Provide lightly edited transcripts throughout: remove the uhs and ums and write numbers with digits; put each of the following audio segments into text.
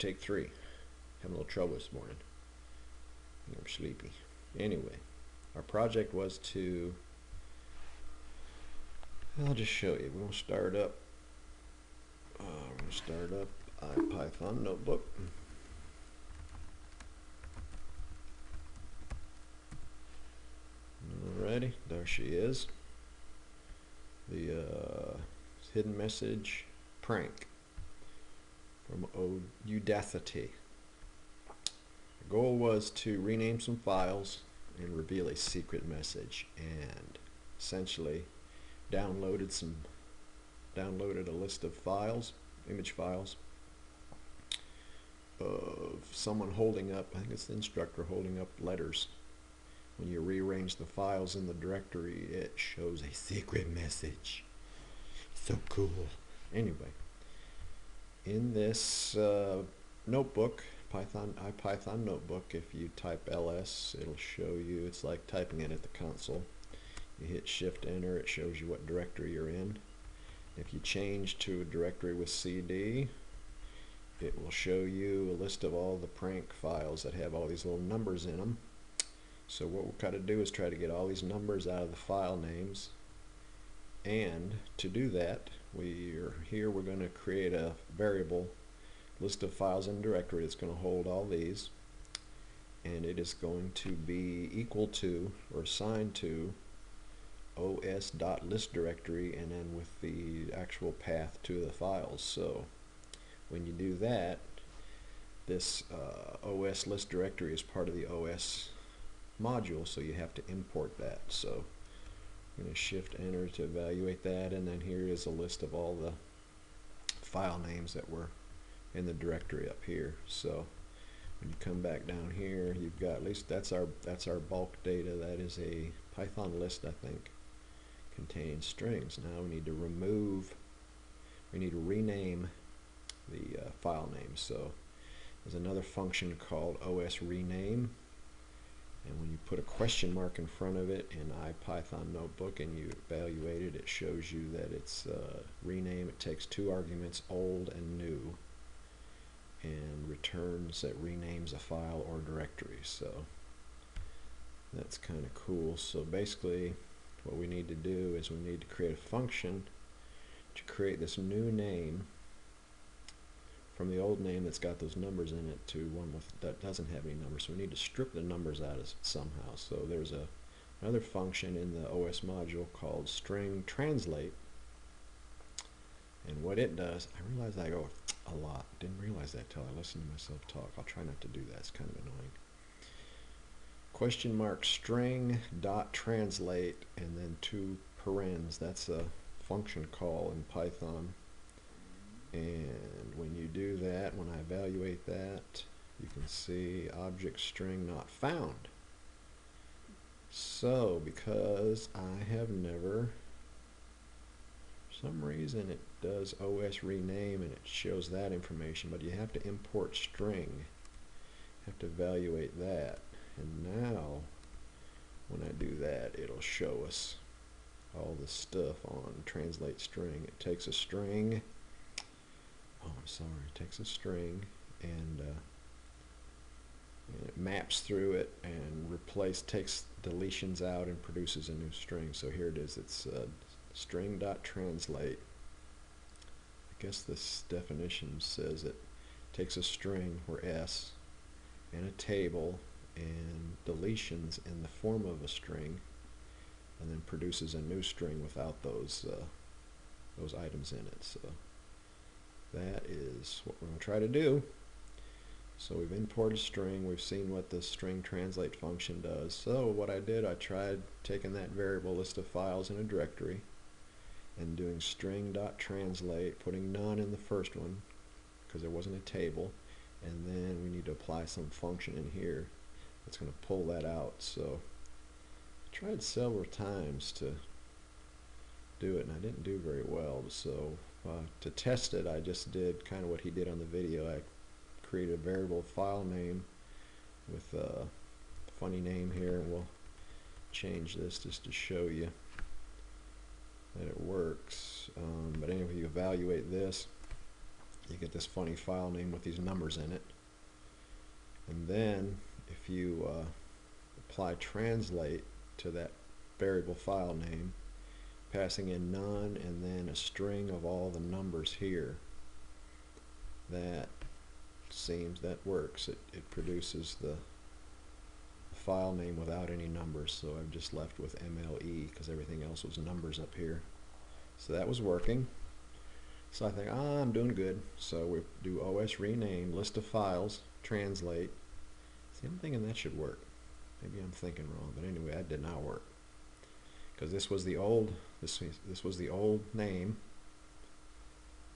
take 3. Having a little trouble this morning. I'm sleepy. Anyway, our project was to, I'll just show you. We're going to start up IPython notebook. Alrighty, there she is. The hidden message prank from Udacity. The goal was to rename some files and reveal a secret message, and essentially downloaded a list of files, image files, of someone holding up, I think it's the instructor holding up letters. When you rearrange the files in the directory, it shows a secret message. So cool. Anyway, in this notebook, IPython notebook, if you type ls, it'll show you, it's like typing it at the console. You hit shift enter, it shows you what directory you're in. If you change to a directory with cd, it will show you a list of all the prank files that have all these little numbers in them. So what we'll try to do is try to get all these numbers out of the file names, and to do that we're going to create a variable list of files in directory that's going to hold all these, and it is going to be equal to or assigned to os.list directory, and then with the actual path to the files. So when you do that, this os list directory is part of the os module, so you have to import that. So I'm going to shift enter to evaluate that, and then here is a list of all the file names that were in the directory up here. So when you come back down here, you've got, at least that's our bulk data. That is a Python list, I think, containing strings. Now we need to rename the file name. So there's another function called os rename, and when you put a question mark in front of it in IPython notebook and you evaluate it, it shows you that it's rename. It takes 2 arguments, old and new, and returns that renames a file or directory. So that's kind of cool. So basically what we need to do is we need to create a function to create this new name from the old name that's got those numbers in it to one that doesn't have any numbers. So we need to strip the numbers out of somehow. So there's another function in the OS module called string translate, and what it does, I realize I go a lot, didn't realize that till I listened to myself talk. I'll try not to do that, it's kind of annoying. Question mark string dot translate and then 2 parens. That's a function call in Python. And when you do that, when I evaluate that, you can see object string not found. So because I have never, for some reason it does os rename and it shows that information, but you have to import string, you have to evaluate that, and now when I do that, it'll show us all the stuff on translate string. It takes a string, it takes a string and it maps through it and takes deletions out and produces a new string. So here it is, it's string.translate. I guess this definition says it takes a string, or s, and a table and deletions in the form of a string, and then produces a new string without those items in it. So that is what we're going to try to do. So we've imported a string, we've seen what the string translate function does. So what I did, I tried taking that variable list of files in a directory and doing string.translate, putting none in the first one because there wasn't a table, and then we need to apply some function in here that's going to pull that out. So I tried several times to do it and I didn't do very well. So to test it, I just did kind of what he did on the video. I created a variable file name with a funny name here, and we'll change this just to show you that it works. But anyway, you evaluate this, you get this funny file name with these numbers in it. And then if you apply translate to that variable file name, passing in none and then a string of all the numbers here, that works. It produces the file name without any numbers, so I'm just left with MLE because everything else was numbers up here. So that was working. So I think, I'm doing good. So we do OS rename, list of files, translate. See, I'm thinking that should work. Maybe I'm thinking wrong, but anyway, that did not work because this was the old name,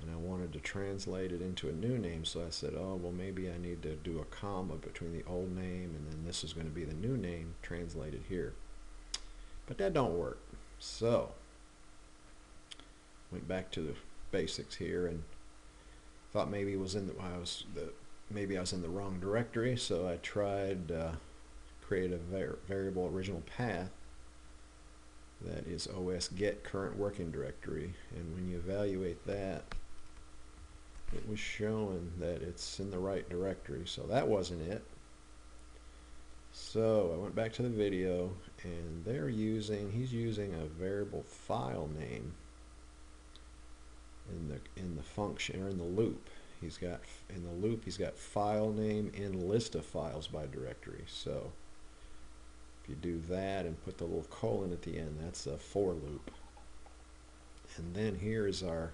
and I wanted to translate it into a new name. So I said, oh well, maybe I need to do a comma between the old name and then this is going to be the new name translated here. But that don't work. So went back to the basics here and thought maybe it was maybe I was in the wrong directory. So I tried create a variable original path that is OS get current working directory, and when you evaluate that, it was showing that it's in the right directory, so that wasn't it. So I went back to the video, and he's using a variable file name in the function, or in the loop. He's got file name in list of files by directory. So if you do that and put the little colon at the end, that's a for loop. And then here's the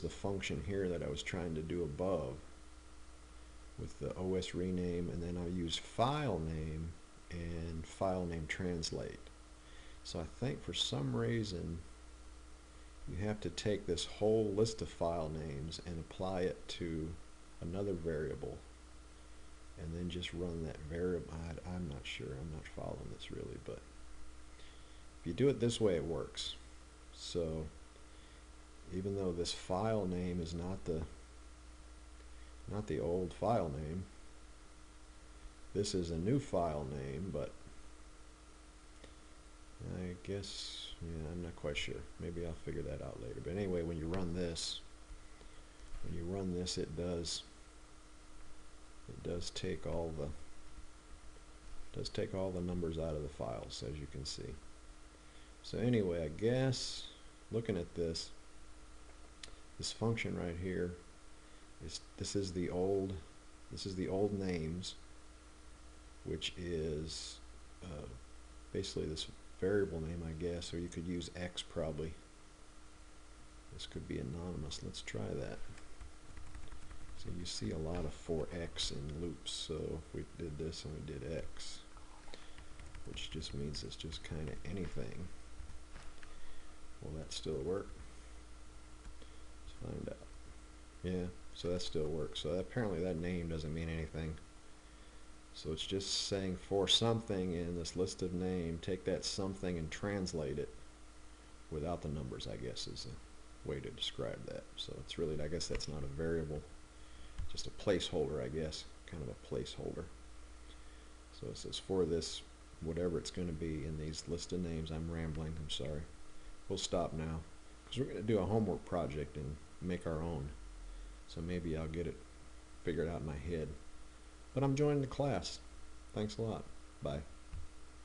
function here that I was trying to do above with the OS rename, and then I use file name and file name translate. So I think for some reason you have to take this whole list of file names and apply it to another variable and then just run that variable. I'm not sure, I'm not following this really, but if you do it this way it works. So even though this file name is not the old file name, this is a new file name, but I guess, yeah, I'm not quite sure. Maybe I'll figure that out later. But anyway, when you run this, it does take all the numbers out of the files, as you can see. So anyway, I guess looking at this function right here this is the old names, which is basically this variable name, I guess, or you could use X probably. This could be anonymous. Let's try that. So you see a lot of for X in loops. So if we did this and we did X, which just means it's just kind of anything, will that still work? Let's find out. Yeah, so that still works. So apparently that name doesn't mean anything. So it's just saying for something in this list of name, take that something and translate it without the numbers, I guess, is a way to describe that. So it's really, I guess that's not a variable, just a placeholder, I guess, kind of a placeholder. So it says for this, whatever it's going to be in these list of names. I'm rambling, I'm sorry. We'll stop now because we're going to do a homework project and make our own. So maybe I'll get it figured out in my head. But I'm joining the class. Thanks a lot. Bye.